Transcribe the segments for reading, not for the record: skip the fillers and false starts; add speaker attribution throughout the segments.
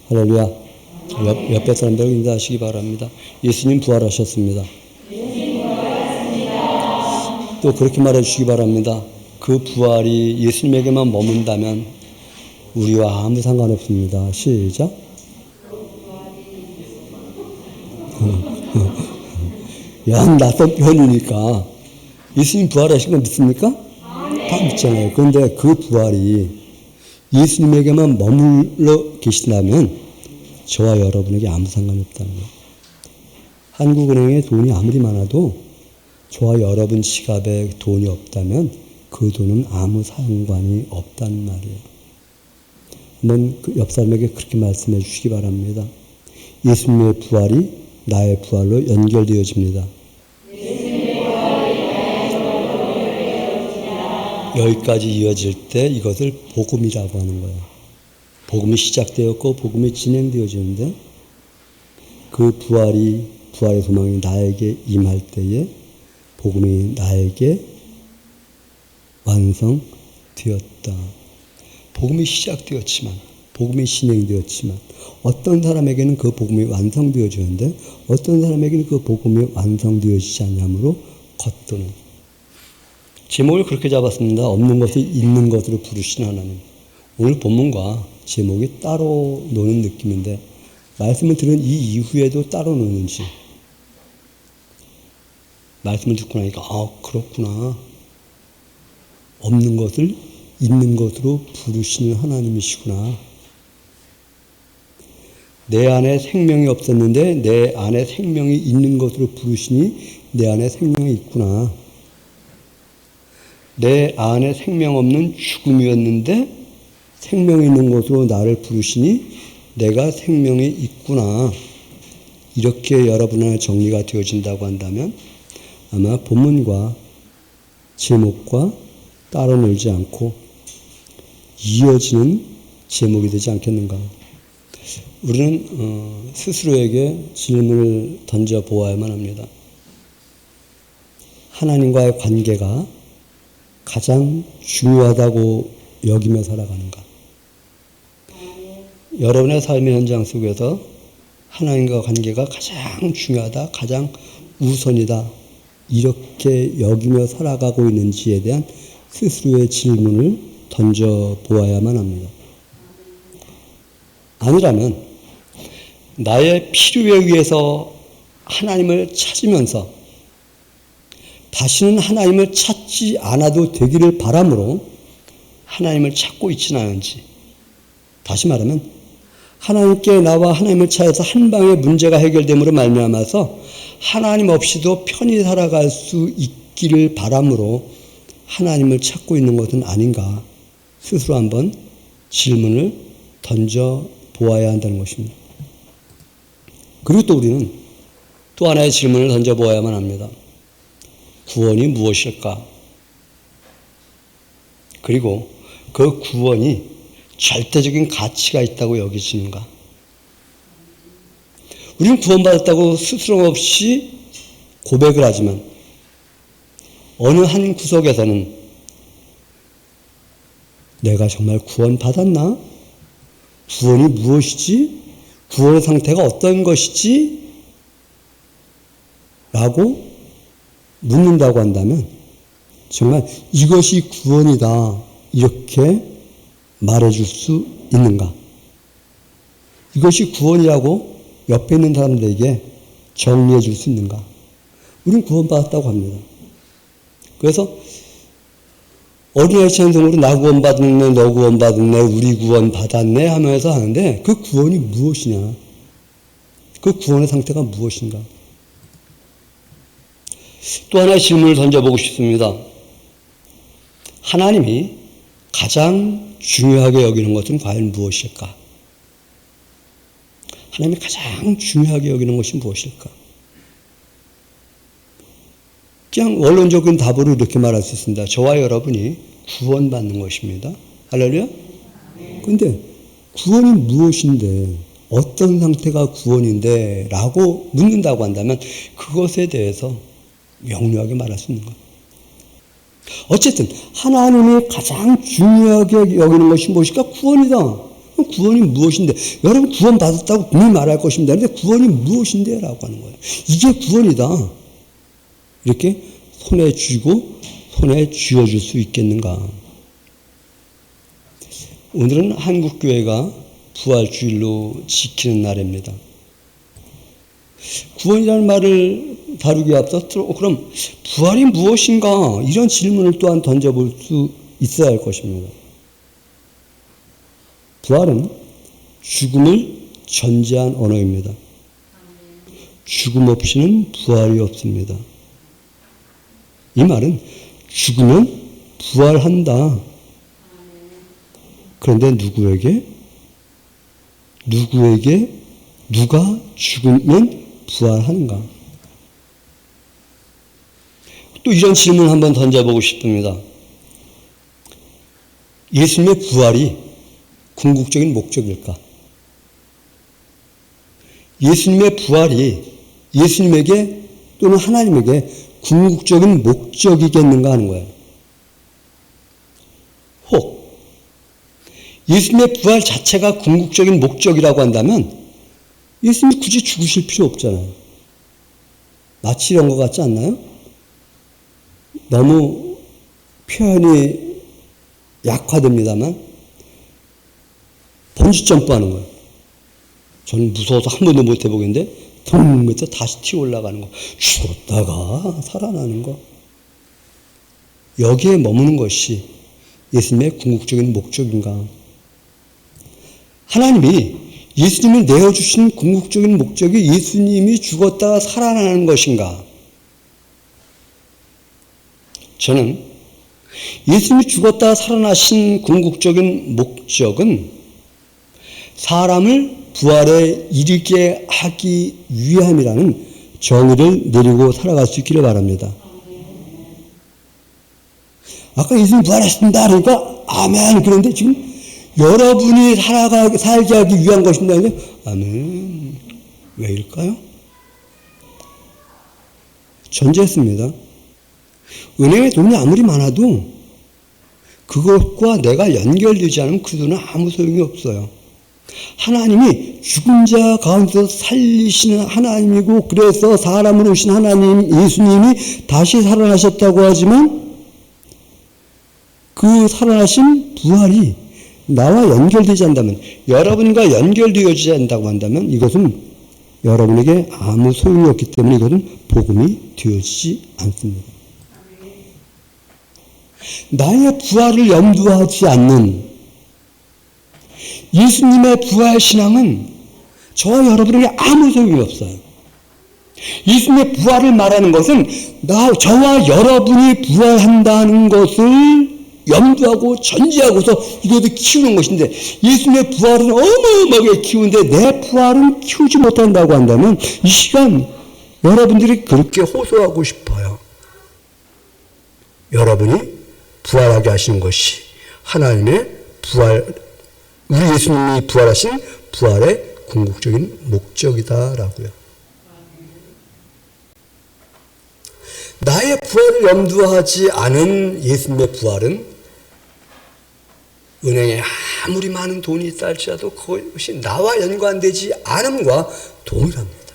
Speaker 1: 할렐루야. 옆에 사람들 인사하시기 바랍니다. 예수님 부활하셨습니다. 또 그렇게 말해 주시기 바랍니다. 그 부활이 예수님에게만 머문다면 우리와 아무 상관없습니다. 시작. 야, 낯선 편이니까 예수님 부활하신 거 믿습니까? 다 믿잖아요. 그런데 그 부활이 예수님에게만 머물러 계신다면 저와 여러분에게 아무 상관이 없다는 거예요. 한국은행에 돈이 아무리 많아도 저와 여러분 지갑에 돈이 없다면 그 돈은 아무 상관이 없다는 말이에요. 한번 그 옆 사람에게 그렇게 말씀해 주시기 바랍니다. 예수님의 부활이 나의 부활로 연결되어집니다. 여기까지 이어질 때 이것을 복음이라고 하는 거예요. 복음이 시작되었고 복음이 진행되어지는데 그 부활의 소망이 나에게 임할 때에 복음이 나에게 완성되었다. 복음이 시작되었지만 복음이 진행되었지만 어떤 사람에게는 그 복음이 완성되어지는데 어떤 사람에게는 그 복음이 완성되어지지 않냐므로 겉도는 제목을 그렇게 잡았습니다. 없는 것을 있는 것으로 부르시는 하나님. 오늘 본문과 제목이 따로 노는 느낌인데 말씀을 들은 이 이후에도 따로 노는지 말씀을 듣고 나니까 그렇구나. 없는 것을 있는 것으로 부르시는 하나님이시구나. 내 안에 생명이 없었는데 내 안에 생명이 있는 것으로 부르시니 내 안에 생명이 있구나. 내 안에 생명 없는 죽음이었는데 생명이 있는 것으로 나를 부르시니 내가 생명이 있구나. 이렇게 여러분 안에 정리가 되어진다고 한다면 아마 본문과 제목과 따로 놀지 않고 이어지는 제목이 되지 않겠는가. 우리는 스스로에게 질문을 던져보아야만 합니다. 하나님과의 관계가 가장 중요하다고 여기며 살아가는가? 여러분의 삶의 현장 속에서 하나님과 관계가 가장 중요하다, 가장 우선이다, 이렇게 여기며 살아가고 있는지에 대한 스스로의 질문을 던져보아야만 합니다. 아니라면 나의 필요에 의해서 하나님을 찾으면서 다시는 하나님을 찾지 않아도 되기를 바람으로 하나님을 찾고 있지는 않은지, 다시 말하면 하나님께 나와 하나님을 찾아서 한 방에 문제가 해결됨으로 말미암아서 하나님 없이도 편히 살아갈 수 있기를 바람으로 하나님을 찾고 있는 것은 아닌가 스스로 한번 질문을 던져보아야 한다는 것입니다. 그리고 또 우리는 또 하나의 질문을 던져보아야만 합니다. 구원이 무엇일까? 그리고 그 구원이 절대적인 가치가 있다고 여기시는가? 우리는 구원받았다고 스스럼 없이 고백을 하지만 어느 한 구석에서는 내가 정말 구원받았나? 구원이 무엇이지? 구원의 상태가 어떤 것이지? 라고 묻는다고 한다면 정말 이것이 구원이다 이렇게 말해줄 수 있는가? 이것이 구원이라고 옆에 있는 사람들에게 정리해 줄 수 있는가? 우리는 구원받았다고 합니다. 그래서 어린아이 찬송으로 나 구원받았네, 너 구원받았네, 우리 구원받았네 하면서 하는데 그 구원이 무엇이냐? 그 구원의 상태가 무엇인가? 또 하나의 질문을 던져보고 싶습니다. 하나님이 가장 중요하게 여기는 것은 과연 무엇일까? 하나님이 가장 중요하게 여기는 것이 무엇일까? 그냥 원론적인 답으로 이렇게 말할 수 있습니다. 저와 여러분이 구원받는 것입니다. 할렐루야? 그런데 구원이 무엇인데, 어떤 상태가 구원인데 라고 묻는다고 한다면 그것에 대해서 명료하게 말할 수 있는 것. 어쨌든 하나님이 가장 중요하게 여기는 것이 무엇일까? 구원이다. 구원이 무엇인데? 여러분 구원 받았다고 분명히 말할 것입니다. 그런데 구원이 무엇인데? 라고 하는 거예요. 이게 구원이다. 이렇게 손에 쥐고 손에 쥐어줄 수 있겠는가? 오늘은 한국교회가 부활주일로 지키는 날입니다. 구원이라는 말을 다루기에 앞서 그럼 부활이 무엇인가? 이런 질문을 또한 던져볼 수 있어야 할 것입니다. 부활은 죽음을 전제한 언어입니다. 죽음 없이는 부활이 없습니다. 이 말은 죽으면 부활한다. 그런데 누구에게 누가 죽으면 부활하는가? 또 이런 질문을 한번 던져보고 싶습니다. 예수님의 부활이 궁극적인 목적일까? 예수님의 부활이 예수님에게 또는 하나님에게 궁극적인 목적이겠는가 하는 거예요. 혹 예수님의 부활 자체가 궁극적인 목적이라고 한다면 예수님이 굳이 죽으실 필요 없잖아요. 마치 이런 것 같지 않나요? 너무 표현이 약화됩니다만 번지점프하는 거예요. 저는 무서워서 한 번도 못 해보겠는데 덩에서 다시 튀어 올라가는 거. 죽었다가 살아나는 거. 여기에 머무는 것이 예수님의 궁극적인 목적인가? 하나님이 예수님을 내어주신 궁극적인 목적이 예수님이 죽었다가 살아나는 것인가? 저는 예수님이 죽었다가 살아나신 궁극적인 목적은 사람을 부활에 이르게 하기 위함이라는 정의를 내리고 살아갈 수 있기를 바랍니다. 아까 예수님 부활하신다 그러니까 아멘. 그런데 지금 여러분이 살게 하기 위한 것입니다. 아멘. 왜일까요? 전제했습니다. 은행에 돈이 아무리 많아도 그것과 내가 연결되지 않으면 그 돈은 아무 소용이 없어요. 하나님이 죽은 자 가운데서 살리시는 하나님이고 그래서 사람으로 오신 하나님 예수님이 다시 살아나셨다고 하지만 그 살아나신 부활이 나와 연결되지 않는다면 여러분과 연결되어지지 않는다고 한다면 이것은 여러분에게 아무 소용이 없기 때문에 이것은 복음이 되어지지 않습니다. 나의 부활을 염두하지 않는 예수님의 부활 신앙은 저와 여러분에게 아무 소용이 없어요. 예수님의 부활을 말하는 것은 저와 여러분이 부활한다는 것을 염두하고 전제하고서 이것을 키우는 것인데 예수님의 부활은 어마어마하게 키우는데 내 부활은 키우지 못한다고 한다면 이 시간 여러분들이 그렇게 호소하고 싶어요. 여러분이 부활하게 하시는 것이 하나님의 우리 예수님이 부활하신 부활의 궁극적인 목적이다라고요. 나의 부활을 염두하지 않은 예수님의 부활은 은행에 아무리 많은 돈이 있다 할지라도 그것이 나와 연관되지 않음과 동일합니다.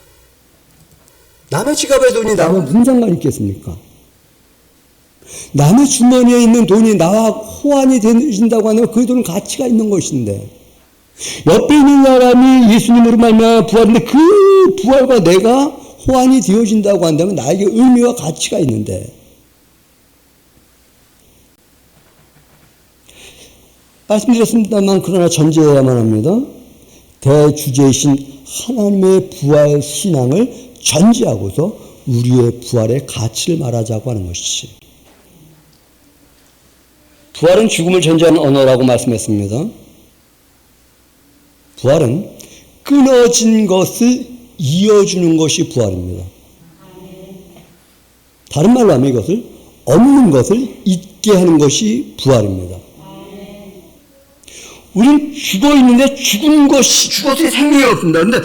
Speaker 1: 남의 지갑에 돈이 나와 무슨 상관이 있겠습니까? 남의 주머니에 있는 돈이 나와 호환이 되신다고 하면 그 돈은 가치가 있는 것인데 옆에 있는 사람이 예수님으로 말미암아 부활인데 그 부활과 내가 호환이 되어진다고 한다면 나에게 의미와 가치가 있는데 말씀드렸습니다만 그러나 전제해야만 합니다. 대주제이신 하나님의 부활 신앙을 전제하고서 우리의 부활의 가치를 말하자고 하는 것이지. 부활은 죽음을 전제하는 언어라고 말씀했습니다. 부활은 끊어진 것을 이어주는 것이 부활입니다. 다른 말로 하면 이것을 없는 것을 있게 하는 것이 부활입니다. 우리는 죽어 있는데 죽어서 생명이 없습니다. 그런데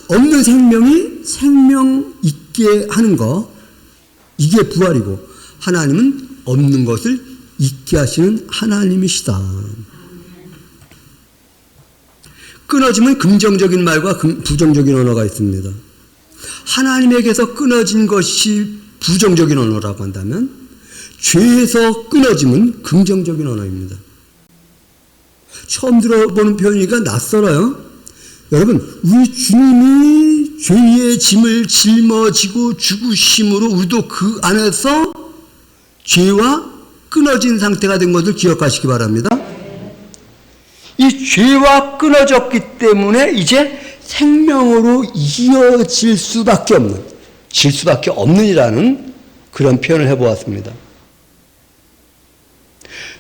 Speaker 1: 없는 생명이 생명 있게 하는 것, 이게 부활이고 하나님은 없는 것을 있게 하시는 하나님이시다. 끊어짐은 긍정적인 말과 부정적인 언어가 있습니다. 하나님에게서 끊어진 것이 부정적인 언어라고 한다면 죄에서 끊어짐은 긍정적인 언어입니다. 처음 들어보는 표현이니까 낯설어요. 여러분, 우리 주님이 죄의 짐을 짊어지고 죽으심으로 우리도 그 안에서 죄와 끊어진 상태가 된 것을 기억하시기 바랍니다. 이 죄와 끊어졌기 때문에 이제 생명으로 이어질 수밖에 없는, 질 수밖에 없는이라는 그런 표현을 해보았습니다.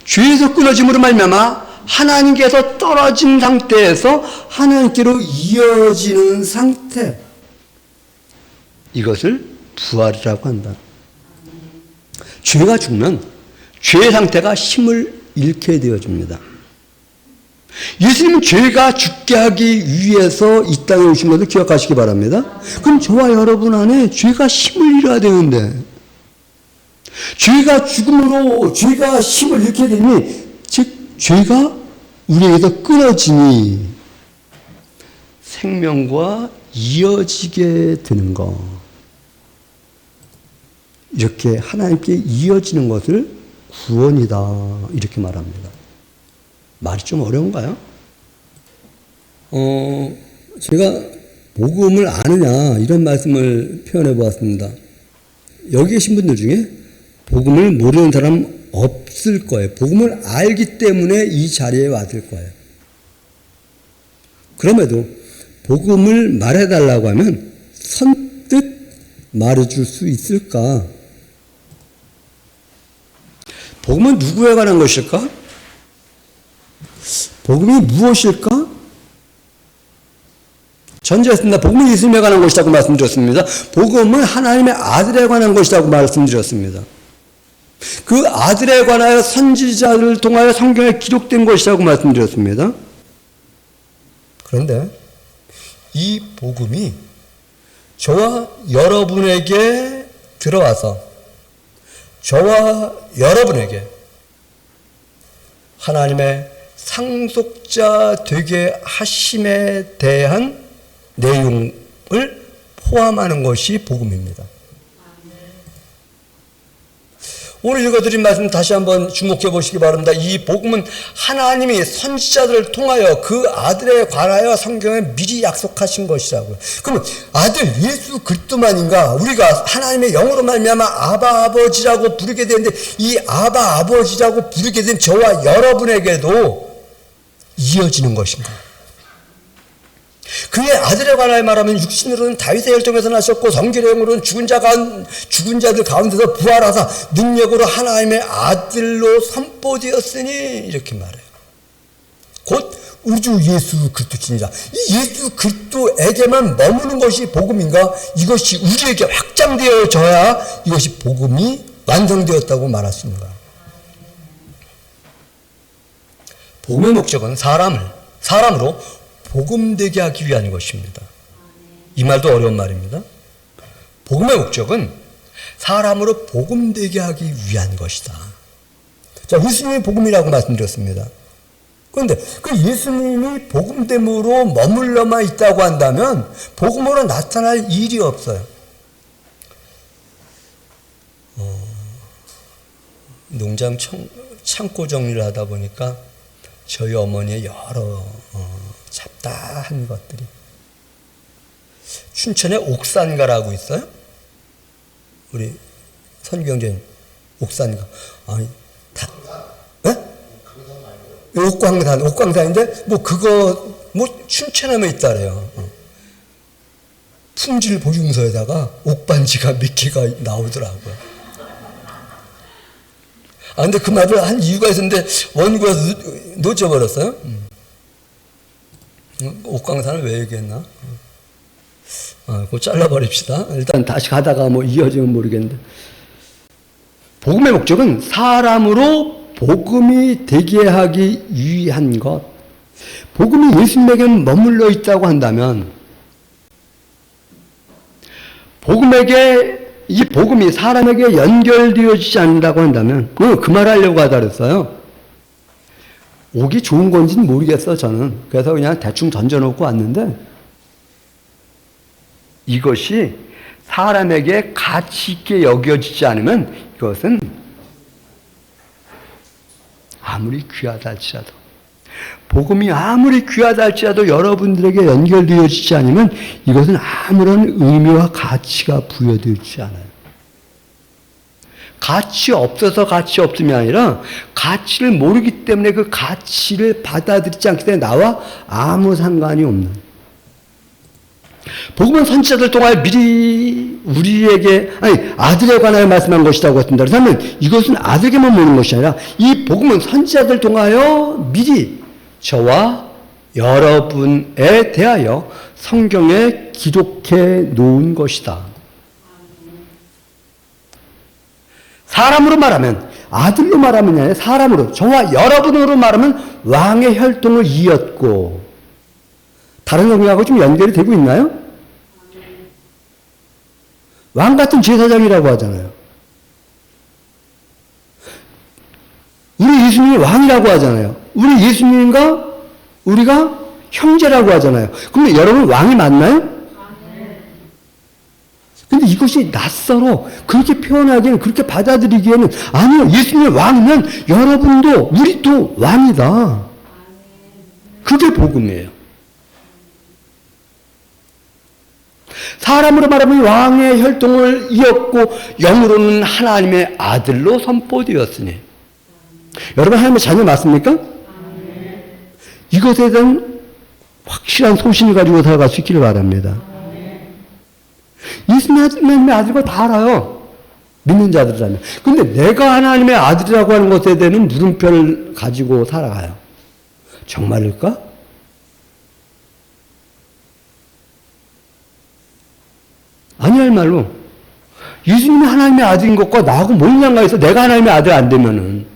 Speaker 1: 죄에서 끊어짐으로 말미암아 하나님께서 떨어진 상태에서 하나님께로 이어지는 상태, 이것을 부활이라고 한다. 죄가 죽으면 죄의 상태가 힘을 잃게 되어집니다. 예수님은 죄가 죽게 하기 위해서 이 땅에 오신 것을 기억하시기 바랍니다. 그럼 저와 여러분 안에 죄가 힘을 잃어야 되는데, 죄가 죽음으로 죄가 힘을 잃게 되니, 즉 죄가 우리에게서 끊어지니 생명과 이어지게 되는 것, 이렇게 하나님께 이어지는 것을 구원이다, 이렇게 말합니다. 말이 좀 어려운가요? 제가 복음을 아느냐 이런 말씀을 표현해 보았습니다. 여기 계신 분들 중에 복음을 모르는 사람 없을 거예요. 복음을 알기 때문에 이 자리에 왔을 거예요. 그럼에도 복음을 말해달라고 하면 선뜻 말해줄 수 있을까? 복음은 누구에 관한 것일까? 복음이 무엇일까? 전제했습니다. 복음은 예수님에 관한 것이라고 말씀드렸습니다. 복음은 하나님의 아들에 관한 것이라고 말씀드렸습니다. 그 아들에 관하여 선지자를 통하여 성경에 기록된 것이라고 말씀드렸습니다. 그런데 이 복음이 저와 여러분에게 들어와서 저와 여러분에게 하나님의 상속자 되게 하심에 대한 내용을 포함하는 것이 복음입니다. 오늘 읽어드린 말씀 다시 한번 주목해 보시기 바랍니다. 이 복음은 하나님이 선지자들을 통하여 그 아들에 관하여 성경에 미리 약속하신 것이라고요. 그러면 아들 예수 그리스도만인가 우리가 하나님의 영으로 말미암아 아바 아버지라고 부르게 되는데, 이 아바 아버지라고 부르게 된 저와 여러분에게도 이어지는 것인가? 그의 아들에 관하여 말하면 육신으로는 다윗의 혈통에서 나셨고 성결의 영으로는 죽은 자들 가운데서 부활하사 능력으로 하나님의 아들로 선포되었으니, 이렇게 말해요. 곧 우리 주 예수 그리스도시니라. 이 예수 그리스도에게만 머무는 것이 복음인가? 이것이 우리에게 확장되어져야 이것이 복음이 완성되었다고 말할 수 있는가? 복음의 목적은 사람으로 복음되게 하기 위한 것입니다. 이 말도 어려운 말입니다. 복음의 목적은 사람으로 복음되게 하기 위한 것이다. 자, 예수님이 복음이라고 말씀드렸습니다. 그런데 그 예수님이 복음됨으로 머물러만 있다고 한다면 복음으로 나타날 일이 없어요. 농장 창고 정리를 하다 보니까 저희 어머니의 여러 잡다한 것들이, 춘천에 옥산가라고 있어요. 우리 선경제님 옥산가, 아니 다, 네? 옥광산인데 뭐 춘천에만 있다래요. 품질 보증서에다가 옥반지가 몇 개가 나오더라고요. 근데 그 말을 한 이유가 있었는데 원고에서 놓쳐버렸어요. 옥광산을 왜 얘기했나? 그거 잘라버립시다. 일단 다시 가다가 뭐 이어지면 모르겠는데. 복음의 목적은 사람으로 복음이 되게 하기 위한 것. 복음이 예수님에게 머물러 있다고 한다면, 이 복음이 사람에게 연결되어지지 않는다고 한다면, 그 말하려고 하다 그랬어요. 옥이 좋은 건지는 모르겠어, 저는. 그래서 그냥 대충 던져놓고 왔는데, 이것이 사람에게 가치 있게 여겨지지 않으면 이것은 아무리 귀하다 할지라도, 복음이 아무리 귀하다 할지라도 여러분들에게 연결되어지지 않으면 이것은 아무런 의미와 가치가 부여되지 않아요. 가치 없어서 가치 없음이 아니라 가치를 모르기 때문에 그 가치를 받아들이지 않기 때문에 나와 아무 상관이 없는. 복음은 선지자들 통하여 미리 우리에게, 아들에 관하여 말씀한 것이라고 했습니다. 그렇다면 이것은 아들에게만 모는 것이 아니라 이 복음은 선지자들 통하여 미리 저와 여러분에 대하여 성경에 기록해 놓은 것이다. 사람으로 말하면, 아들로 말하면 아니라 사람으로, 저와 여러분으로 말하면 왕의 혈통을 이었고, 다른 성경하고 좀 연결이 되고 있나요? 왕 같은 제사장이라고 하잖아요. 우리 예수님이 왕이라고 하잖아요. 우리 예수님과 우리가 형제라고 하잖아요. 그럼 여러분 왕이 맞나요? 근데 이것이 낯설어. 그렇게 표현하기에는, 그렇게 받아들이기에는, 아니요, 예수님이 왕이면 여러분도, 우리도 왕이다. 그게 복음이에요. 사람으로 말하면 왕의 혈통을 이었고, 영으로는 하나님의 아들로 선포되었으니. 여러분, 하나님의 자녀 맞습니까? 이것에 대한 확실한 소신을 가지고 살아갈 수 있기를 바랍니다. 예수님의 아들과 다 알아요. 믿는 자들이라면. 근데 내가 하나님의 아들이라고 하는 것에 대한 물음표를 가지고 살아가요. 정말일까? 아니야말로 예수님이 하나님의 아들인 것과 나하고 뭔 상관이 있어? 내가 하나님의 아들 안 되면은.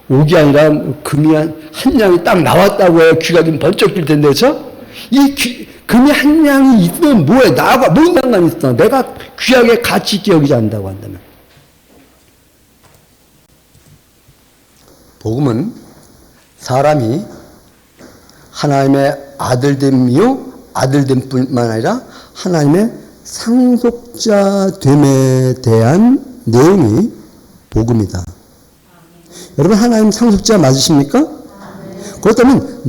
Speaker 1: 옥이 아니라 금이 한 양이 딱 나왔다고 해요. 귀가 좀 번쩍 뜰 텐데, 그렇죠? 금이 한 양이 있으면 뭐해? 나하고 뭔 상관이 있어? 내가 귀하게 가치 있게 여기지 않는다고 한다면. 복음은 사람이 하나님의 아들됨이요, 아들됨뿐만 아니라 하나님의 상속자됨에 대한 내용이 복음이다. 여러분, 하나님 상속자 맞으십니까? 그렇다면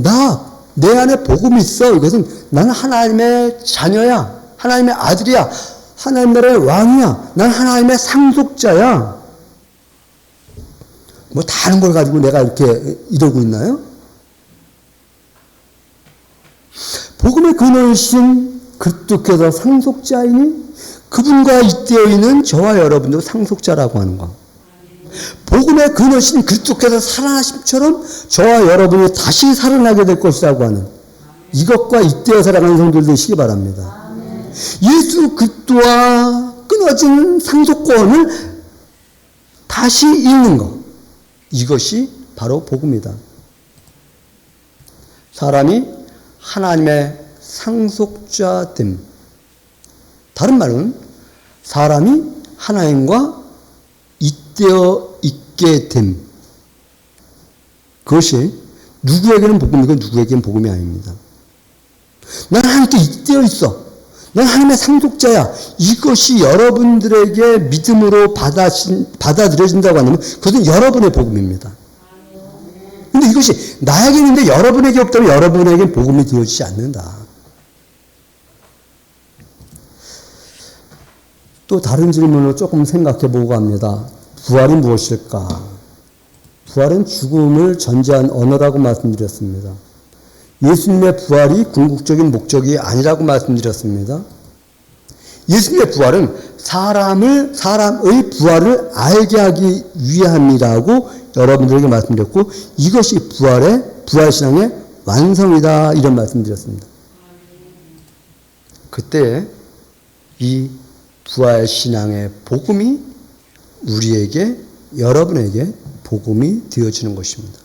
Speaker 1: 내 안에 복음이 있어. 이것은 나는 하나님의 자녀야. 하나님의 아들이야. 하나님 나라의 왕이야. 난 하나님의 상속자야. 뭐 다른 걸 가지고 내가 이렇게 이러고 있나요? 복음의 근원이신 그리스도께서 상속자이니 그분과 잇대어 있는 저와 여러분도 상속자라고 하는 것. 복음의 근원이신 그리스도께서 살아나심처럼 저와 여러분이 다시 살아나게 될 것이라고 하는 이것과 잇대어 살아가는 성도들 되시기 바랍니다. 예수 그리스도와 끊어진 상속권을 다시 잇는 것. 이것이 바로 복음이다. 사람이 하나님의 상속자됨. 다른 말은 사람이 하나님과 잇대어 있게 됨. 그것이 누구에게는 복음이고 누구에게는 복음이 아닙니다. 난 하나님께 잇대어 있어. 난 하나님의 상속자야. 이것이 여러분들에게 믿음으로 받아들여진다고 하면 그것은 여러분의 복음입니다. 근데 이것이 나에게 있는데 여러분에게 없다면 여러분에게 복음이 되어지지 않는다. 또 다른 질문을 조금 생각해 보고 합니다. 부활이 무엇일까? 부활은 죽음을 전제한 언어라고 말씀드렸습니다. 예수님의 부활이 궁극적인 목적이 아니라고 말씀드렸습니다. 예수님의 부활은 사람의 부활을 알게 하기 위함이라고 여러분들에게 말씀드렸고, 이것이 부활신앙의 완성이다, 이런 말씀드렸습니다. 그때 이 부활신앙의 복음이 우리에게, 여러분에게 복음이 되어지는 것입니다.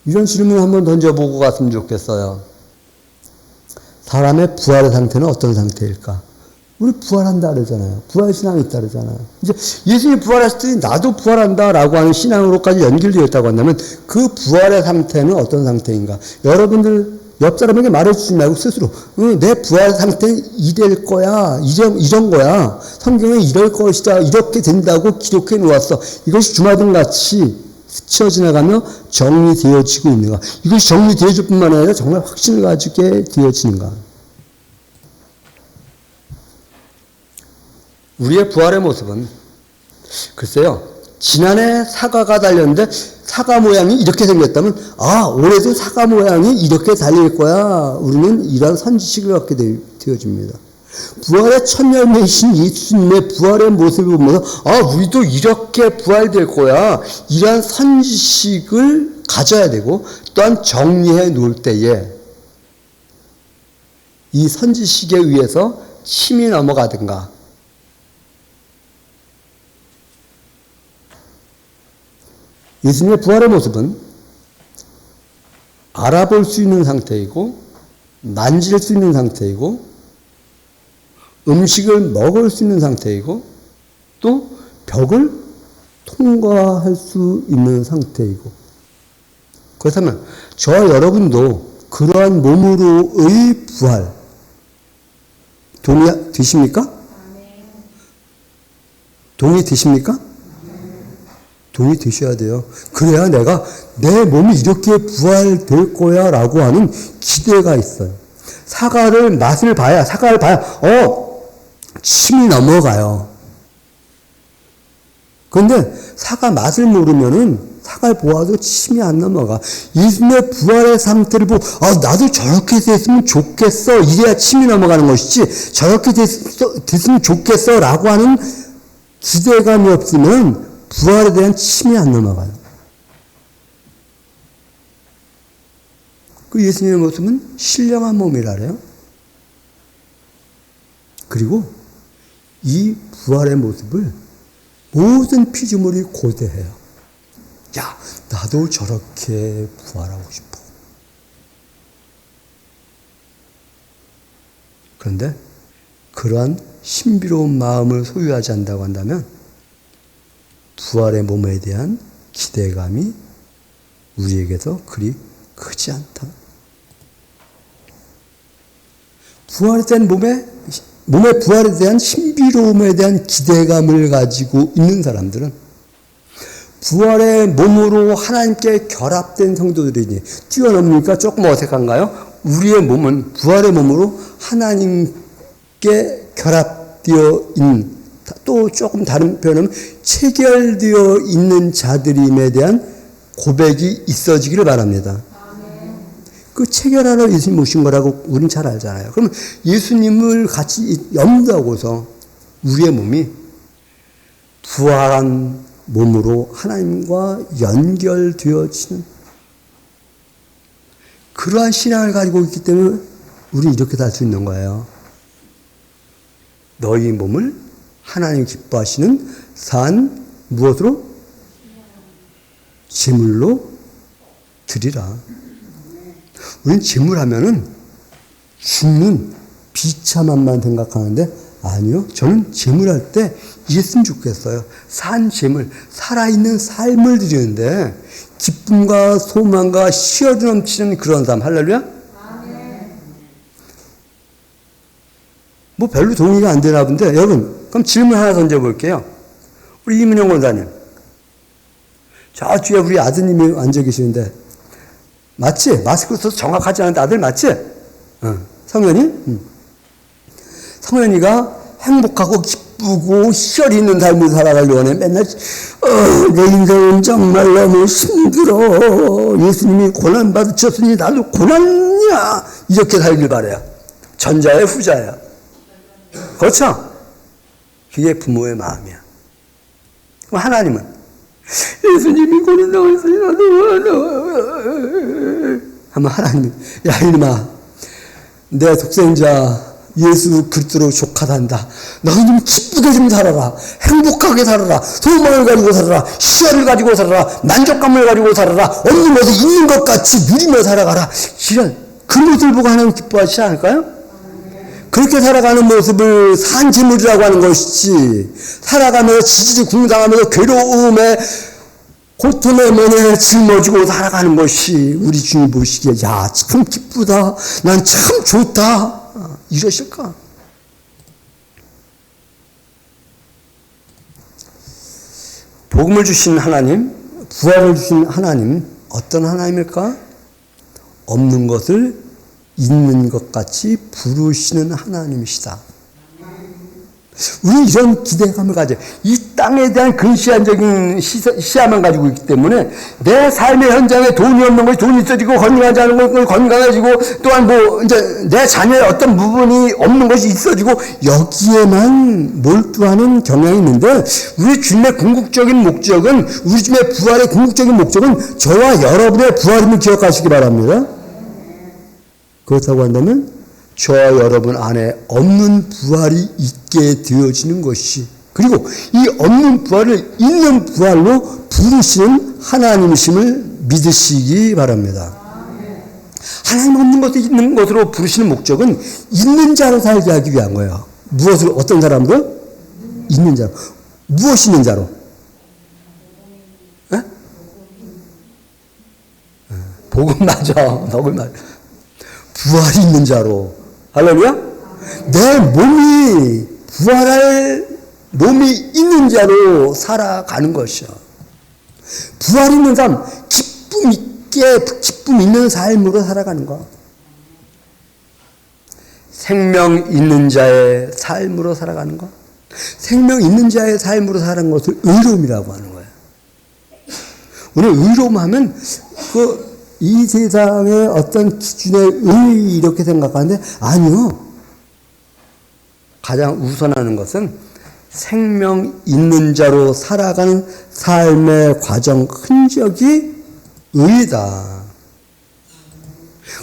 Speaker 1: 이런 질문을 한번 던져보고 갔으면 좋겠어요. 사람의 부활의 상태는 어떤 상태일까? 우리 부활한다 그러잖아요. 부활신앙이 있다 그러잖아요. 이제 예수님이 부활하실 때 나도 부활한다라고 하는 신앙으로까지 연결되어 있다고 한다면 그 부활의 상태는 어떤 상태인가? 여러분들 옆 사람에게 말해주지 말고 스스로 내 부활 상태는 이럴 거야. 이런 거야. 성경에 이럴 것이다. 이렇게 된다고 기록해 놓았어. 이것이 주마등같이 스쳐 지나가며 정리되어지고 있는가? 이것이 정리되어질 뿐만 아니라 정말 확신을 가지게 되어지는가? 우리의 부활의 모습은 글쎄요. 지난해 사과가 달렸는데 사과 모양이 이렇게 생겼다면 올해도 사과 모양이 이렇게 달릴 거야. 우리는 이러한 선지식을 갖게 되어집니다. 부활의 첫 열매이신 예수님의 부활의 모습을 보면서 우리도 이렇게 부활될 거야. 이러한 선지식을 가져야 되고 또한 정리해 놓을 때에 이 선지식에 의해서 침이 넘어가든가 예수님의 부활의 모습은 알아볼 수 있는 상태이고 만질 수 있는 상태이고 음식을 먹을 수 있는 상태이고 또 벽을 통과할 수 있는 상태이고 그렇다면 저와 여러분도 그러한 몸으로의 부활 동의되십니까? 동의되십니까? 동의되셔야 돼요. 그래야 내가 내 몸이 이렇게 부활될 거야 라고 하는 기대가 있어요. 사과를 봐야 침이 넘어가요. 그런데 사과 맛을 모르면은 사과를 보아도 침이 안 넘어가. 예수님의 부활의 상태를 보고 나도 저렇게 됐으면 좋겠어. 이래야 침이 넘어가는 것이지 저렇게 됐으면 좋겠어 라고 하는 기대감이 없으면 부활에 대한 침이 안 넘어가요. 그 예수님의 모습은 신령한 몸이라래요. 그리고 이 부활의 모습을 모든 피조물이 고대해요. 야, 나도 저렇게 부활하고 싶어. 그런데 그러한 신비로운 마음을 소유하지 않는다고 한다면 부활의 몸에 대한 기대감이 우리에게서 그리 크지 않다. 부활에 대한 몸의 부활에 대한 신비로움에 대한 기대감을 가지고 있는 사람들은 부활의 몸으로 하나님께 결합된 성도들이니 뛰어넘으니까 조금 어색한가요? 우리의 몸은 부활의 몸으로 하나님께 결합되어 있는 또 조금 다른 표현은 체결되어 있는 자들임에 대한 고백이 있어지기를 바랍니다. 그 체결하러 예수님 오신 거라고 우리는 잘 알잖아요. 그러면 예수님을 같이 염두하고서 우리의 몸이 부활한 몸으로 하나님과 연결되어지는 그러한 신앙을 가지고 있기 때문에 우리는 이렇게 살 수 있는 거예요. 너희 몸을 하나님 기뻐하시는 산 무엇으로? 제물로 드리라. 우리는 제물하면은 죽는 비참함만 생각하는데 아니요. 저는 제물할 때 이랬으면 좋겠어요. 산 제물, 살아있는 삶을 드리는데 기쁨과 소망과 희열이 넘치는 그런 삶. 할렐루야? 뭐 별로 동의가 안 되나 본데 여러분 그럼 질문 하나 던져볼게요. 우리 이민영 원사님 저 뒤에 우리 아드님이 앉아 계시는데 맞지? 마스크 써서 정확하지 않은데 아들 맞지? 성현이? 성현이가 행복하고 기쁘고 희열이 있는 삶을 살아가려고 하네. 맨날 내 인생은 정말 너무 힘들어. 예수님이 고난 받으셨으니 나도 고난이야. 이렇게 살길 바라요. 전자야 후자야. 그렇죠? 그게 부모의 마음이야. 그럼 하나님은 예수님이 고난당했으니 나도 하면 하나님은 야 이놈아 내 독생자 예수 그리스도로 족하단다. 너희 좀 기쁘게 좀 살아라. 행복하게 살아라. 소망을 가지고 살아라. 희열을 가지고 살아라. 만족감을 가지고 살아라. 없는 것을 있는 것 같이 누리며 살아가라. 이런 그 모습을 보고 하나님 기뻐하시지 않을까요? 그렇게 살아가는 모습을 산지물이라고 하는 것이지, 살아가면서 지지직 궁상하면서 괴로움에 고통의 면에 짊어지고 살아가는 것이 우리 주님 보시기에 야 참 기쁘다, 난 참 좋다 이러실까? 복음을 주신 하나님, 부활을 주신 하나님, 어떤 하나님일까? 없는 것을 있는 것 같이 부르시는 하나님이시다. 우리 이런 기대감을 가져. 이 땅에 대한 근시안적인 시야만 가지고 있기 때문에 내 삶의 현장에 돈이 없는 것이 돈이 있어지고 건강하지 않은 것이 건강해지고, 또한 이제 내 자녀의 어떤 부분이 없는 것이 있어지고, 여기에만 몰두하는 경향이 있는데, 우리 주님의 궁극적인 목적은, 우리 주님의 부활의 궁극적인 목적은 저와 여러분의 부활임을 기억하시기 바랍니다. 그렇다고 한다면 저와 여러분 안에 없는 부활이 있게 되어지는 것이, 그리고 이 없는 부활을 있는 부활로 부르시는 하나님이심을 믿으시기 바랍니다. 하나님 없는 것을 있는 것으로 부르시는 목적은 있는 자로 살게 하기 위한 거예요. 무엇을, 어떤 사람도? 있는 자로. 무엇이 있는 자로? 에? 복음 맞아. 복음 맞아. 부활이 있는 자로. 할렐루야? 내 몸이 부활할 몸이 있는 자로 살아가는 것이야. 부활 있는 삶, 기쁨 있게, 기쁨 있는 삶으로 살아가는 거. 생명 있는 자의 삶으로 살아가는 거. 생명 있는 자의 삶으로 살아가는 것을 의로움이라고 하는 거예요. 오늘 의로움 하면 이 세상의 어떤 기준의 의 이렇게 생각하는데 아니요. 가장 우선하는 것은 생명 있는 자로 살아가는 삶의 과정 흔적이 의다.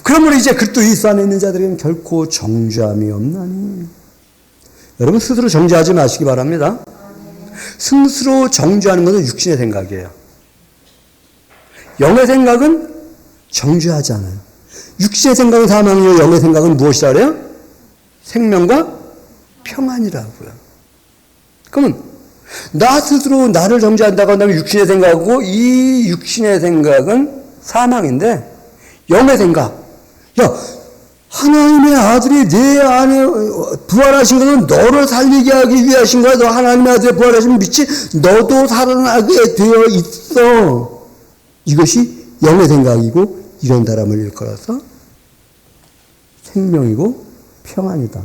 Speaker 1: 그러므로 이제 그리스도 예수 안에 있는 자들에게는 결코 정죄함이 없나니. 여러분 스스로 정죄하지 마시기 바랍니다. 스스로 정죄하는 것은 육신의 생각이에요. 영의 생각은 정죄하지 않아요. 육신의 생각은 사망이요, 영의 생각은 무엇이라 그래요? 생명과 평안이라고요. 그러면 나 스스로 나를 정죄한다고 한다면 육신의 생각이고, 이 육신의 생각은 사망인데, 영의 생각, 야 하나님의 아들이 내 안에 부활하신 것은 너를 살리게 하기 위하신 거야. 너 하나님의 아들이 부활하시면 믿지? 너도 살아나게 되어 있어. 이것이 영의 생각이고, 이런 사람을 일컬어서 생명이고 평안이다.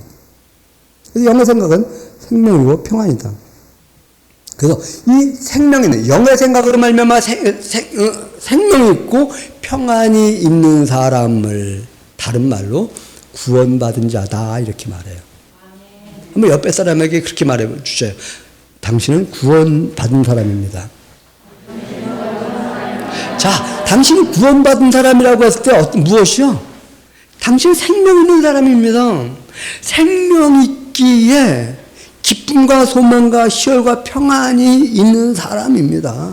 Speaker 1: 그래서 영의 생각은 생명이고 평안이다. 그래서 이 생명이는 영의 생각으로 말미암아 생명이 있고 평안이 있는 사람을 다른 말로 구원받은 자다 이렇게 말해요. 한번 옆에 사람에게 그렇게 말해 주세요. 당신은 구원받은 사람입니다. 자, 당신이 구원받은 사람이라고 했을 때 무엇이요? 당신은 생명 있는 사람입니다. 생명 있기에 기쁨과 소망과 희열과 평안이 있는 사람입니다.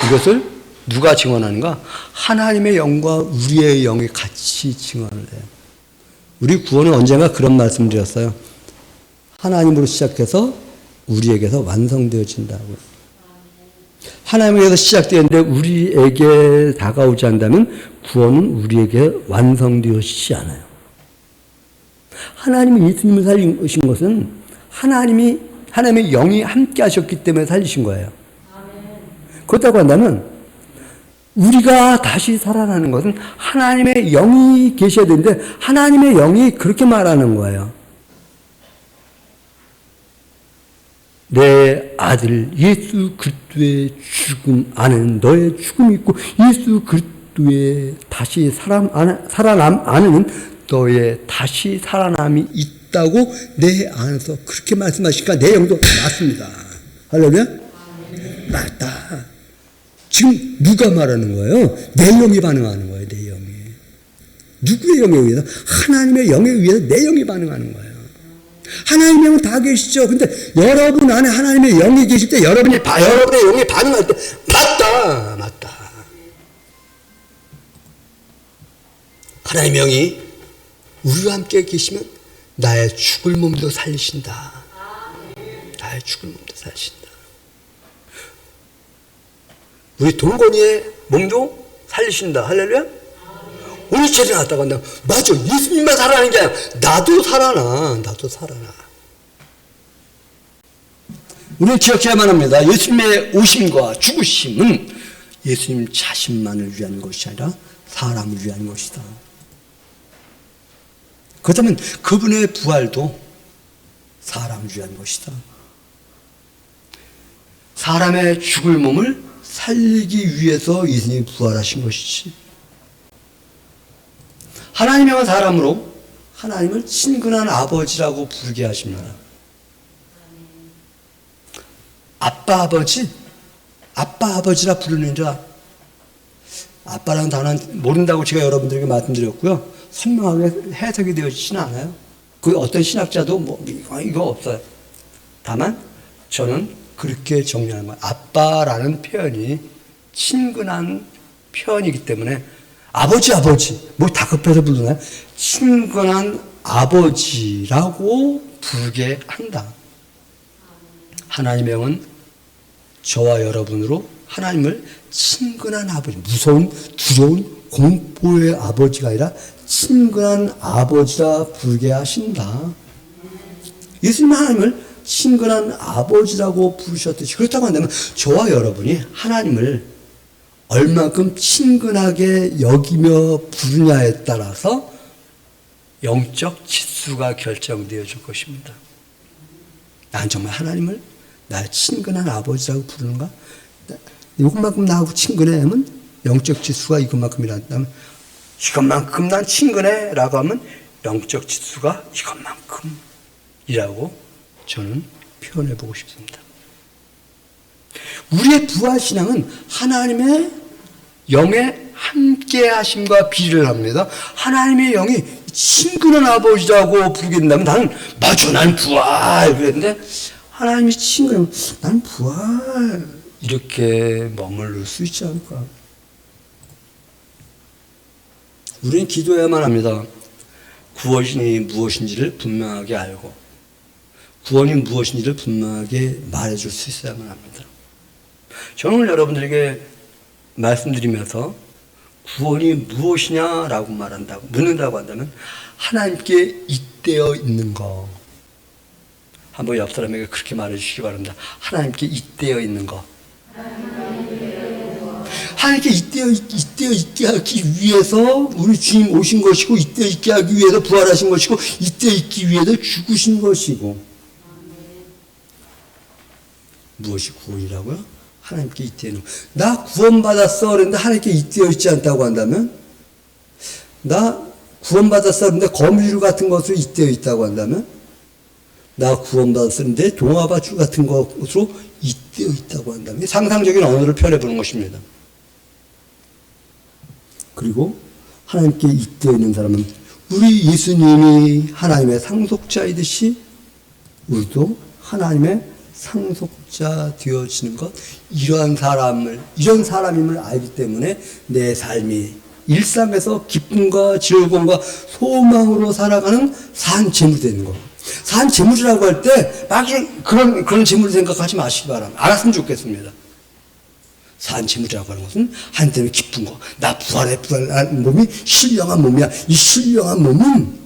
Speaker 1: 이것을 누가 증언하는가? 하나님의 영과 우리의 영이 같이 증언을 해요. 우리 구원은 언젠가 그런 말씀 드렸어요. 하나님으로 시작해서 우리에게서 완성되어진다고. 하나님에게서 시작되었는데 우리에게 다가오지 않는다면 구원은 우리에게 완성되어지지 않아요. 하나님이 예수님을 살리신 것은 하나님의 영이 함께 하셨기 때문에 살리신 거예요. 그렇다고 한다면 우리가 다시 살아나는 것은 하나님의 영이 계셔야 되는데 하나님의 영이 그렇게 말하는 거예요. 내 아들 예수 그리스도의 죽음 안에는 너의 죽음이 있고 예수 그리스도의 다시 살아남 안에는 너의 다시 살아남이 있다고 내 안에서 그렇게 말씀하시니까 내 영도 맞습니다. 할렐루야? 맞다. 지금 누가 말하는 거예요? 내 영이 반응하는 거예요. 내 영이. 누구의 영에 의해서? 하나님의 영에 의해서 내 영이 반응하는 거예요. 하나님의 영은 다 계시죠. 근데 여러분 안에 하나님의 영이 계실 때 여러분의 영이 반응할 때 맞다. 하나님의 영이 우리와 함께 계시면 나의 죽을 몸도 살리신다. 나의 죽을 몸도 살리신다. 우리 동건이의 몸도 살리신다. 할렐루야. 우리 죄를 났다고 한다. 맞아. 예수님만 살아나는 게 아니라 나도 살아나. 나도 살아나. 우리는 기억해야만 합니다. 예수님의 오심과 죽으심은 예수님 자신만을 위한 것이 아니라 사람을 위한 것이다. 그렇다면 그분의 부활도 사람을 위한 것이다. 사람의 죽을 몸을 살리기 위해서 예수님이 부활하신 것이지. 하나님의 사람으로 하나님을 친근한 아버지라고 부르게 하십니다. 아빠 아버지라 부르는 자. 아빠라는 단어는 모른다고 제가 여러분들에게 말씀드렸고요. 선명하게 해석이 되어지지는 않아요. 그 어떤 신학자도 이거 없어요. 다만 저는 그렇게 정리하는 거예요. 아빠라는 표현이 친근한 표현이기 때문에 아버지 뭐 다급해서 부르나요? 친근한 아버지라고 부르게 한다. 하나님의 영은 저와 여러분으로 하나님을 친근한 아버지, 무서운 두려운 공포의 아버지가 아니라 친근한 아버지라 부르게 하신다. 예수님은 하나님을 친근한 아버지라고 부르셨듯이, 그렇다고 한다면 저와 여러분이 하나님을 얼마큼 친근하게 여기며 부르냐에 따라서 영적 지수가 결정되어 줄 것입니다. 난 정말 하나님을 나의 친근한 아버지라고 부르는가? 이것만큼 나하고 친근해 하면 영적 지수가 이것만큼이란다면, 이것만큼 난 친근해 라고 하면 영적 지수가 이것만큼이라고 저는 표현해 보고 싶습니다. 우리의 부활신앙은 하나님의 영의 함께 하심과 비례를 합니다. 하나님의 영이 친근한 아버지라고 부르게 된다면 나는 맞아, 난 부활 그랬는데, 하나님이 친근하면 난 부활 이렇게 머무를 수 있지 않을까? 우리는 기도해야만 합니다. 구원이 무엇인지를 분명하게 알고 구원이 무엇인지를 분명하게 말해줄 수 있어야만 합니다. 저는 오늘 여러분들에게 말씀드리면서 구원이 무엇이냐라고 묻는다고 한다면 하나님께 잇대어 있는 거. 한번 옆 사람에게 그렇게 말해주시기 바랍니다. 하나님께 잇대어 있는 거. 하나님께 잇대어 있게 하기 위해서 우리 주님 오신 것이고, 잇대어 있게 하기 위해서 부활하신 것이고, 잇대어 있기 위해서 죽으신 것이고. 무엇이 구원이라고요? 하나님께 잇대어 있는 거. 나 구원받았어 그런데 하나님께 잇대어 있지 않다고 한다면, 나 구원받았어 그런데 거미줄 같은 것으로 잇대어 있다고 한다면, 나 구원받았는데 동화밧줄 같은 것으로 잇대어 있다고 한다면, 상상적인 언어를 표현해보는 것입니다. 그리고 하나님께 잇대어 있는 사람은 우리 예수님이 하나님의 상속자이듯이 우리도 하나님의 상속자 되어지는 것, 이런 사람임을 알기 때문에 내 삶이 일상에서 기쁨과 즐거움과 소망으로 살아가는 산 재물이 되는 거. 산 재물이라고 할 때 막 그런 재물을 생각하지 마시기 바랍니다. 알았으면 좋겠습니다. 산 재물이라고 하는 것은 한때는 기쁜 거. 나 부활한 몸이 신령한 몸이야. 이 신령한 몸은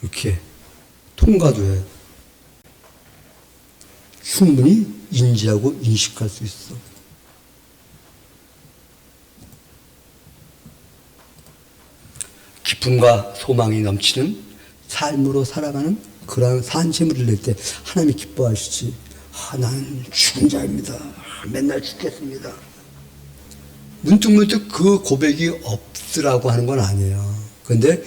Speaker 1: 이렇게 통과도 해. 충분히 인지하고 인식할 수 있어. 기쁨과 소망이 넘치는 삶으로 살아가는 그러한 산재물을 낼 때 하나님이 기뻐하시지. 나는 죽은 자입니다. 맨날 죽겠습니다. 문득문득 그 고백이 없으라고 하는 건 아니에요. 그런데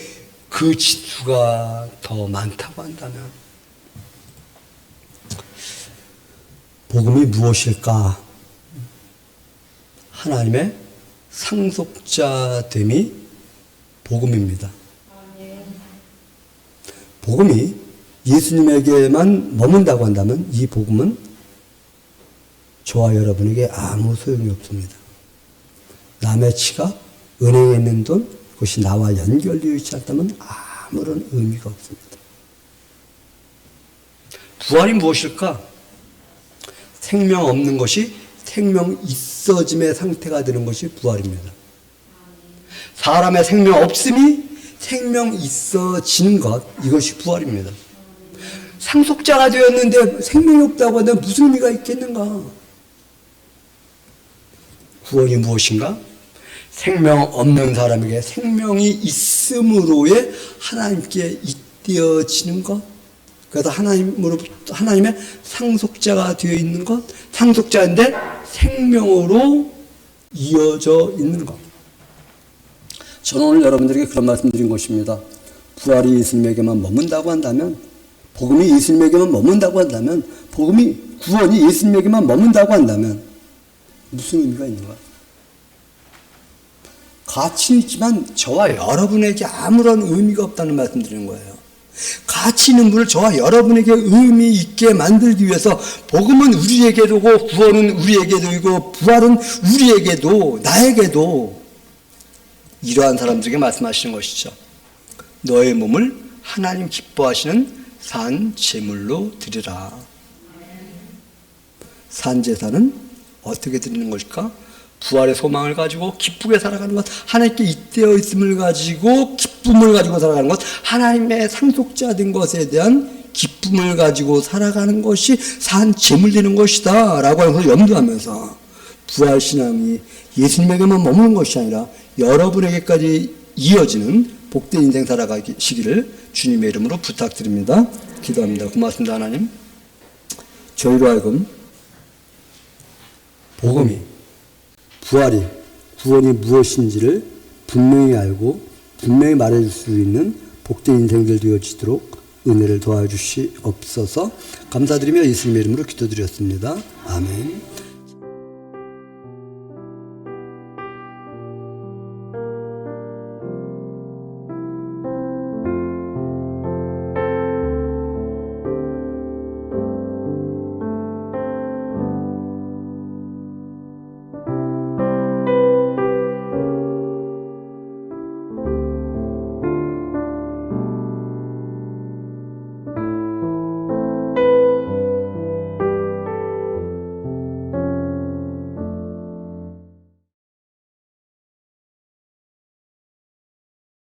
Speaker 1: 그 지수가 더 많다고 한다면, 복음이 무엇일까? 하나님의 상속자됨이 복음입니다. 복음이 예수님에게만 머문다고 한다면 이 복음은 저와 여러분에게 아무 소용이 없습니다. 남의 지갑, 은행에 있는 돈, 그것이 나와 연결되어 있지 않다면 아무런 의미가 없습니다. 부활이 무엇일까? 생명 없는 것이 생명 있어짐의 상태가 되는 것이 부활입니다. 사람의 생명 없음이 생명 있어지는 것, 이것이 부활입니다. 상속자가 되었는데 생명이 없다고 하면 무슨 의미가 있겠는가? 구원이 무엇인가? 생명 없는 사람에게 생명이 있음으로의 하나님께 잇대어지는 것, 그래서 하나님의 상속자가 되어 있는 것, 상속자인데 생명으로 이어져 있는 것. 저는 오늘 여러분들에게 그런 말씀 드린 것입니다. 부활이 예수님에게만 머문다고 한다면, 복음이 예수님에게만 머문다고 한다면, 구원이 예수님에게만 머문다고 한다면 무슨 의미가 있는가? 가치는 있지만 저와 여러분에게 아무런 의미가 없다는 말씀 드리는 거예요. 가치 있는 분을 저와 여러분에게 의미 있게 만들기 위해서 복음은 우리에게도 구원은 우리에게도 부활은 우리에게도 나에게도 이러한 사람들에게 말씀하시는 것이죠. 너의 몸을 하나님 기뻐하시는 산 제물로 드리라. 산 제사는 어떻게 드리는 것일까? 부활의 소망을 가지고 기쁘게 살아가는 것, 하나님께 잇대어 있음을 가지고 기쁨을 가지고 살아가는 것, 하나님의 상속자 된 것에 대한 기쁨을 가지고 살아가는 것이 산 제물 되는 것이다 라고 하면서 염두하면서 부활신앙이 예수님에게만 머무는 것이 아니라 여러분에게까지 이어지는 복된 인생 살아가시기를 주님의 이름으로 부탁드립니다. 기도합니다. 고맙습니다. 하나님, 저희로 하여금 복음이, 구원이 무엇인지를 분명히 알고 분명히 말해줄 수 있는 복된 인생들 되어지도록 은혜를 도와주시옵소서. 감사드리며 예수님의 이름으로 기도드렸습니다. 아멘.